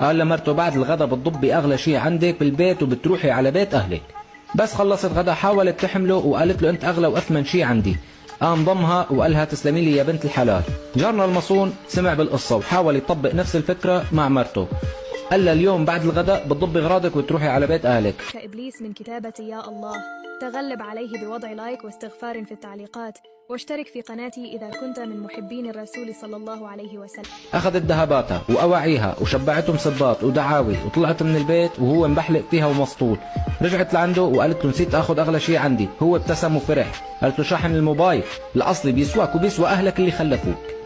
قال لمرته بعد الغدا بتضبي اغلى شيء عندك بالبيت وبتروحي على بيت اهلك. بس خلصت غدا حاولت تحمله وقالت له انت اغلى واثمن شيء عندي. قام ضمها وقالها تسلمي لي يا بنت الحلال. جارنا المصون سمع بالقصة وحاول يطبق نفس الفكرة مع مرته. قال لها اليوم بعد الغداء بتضبي اغراضك وتروحي على بيت اهلك. كإبليس من كتابة يا الله، تغلب عليه بوضع لايك واستغفار في التعليقات، واشترك في قناتي إذا كنت من محبين الرسول صلى الله عليه وسلم. أخذت ذهباتها وأواعيها وشبعته مصبات ودعاوي وطلعت من البيت وهو مبحلق فيها ومسطول. رجعت لعنده وقالت له نسيت أخذ أغلى شيء عندي. هو ابتسم وفرح. قالت له شاحن الموبايل الأصلي بيسواك وبيسوى أهلك اللي خلفوك.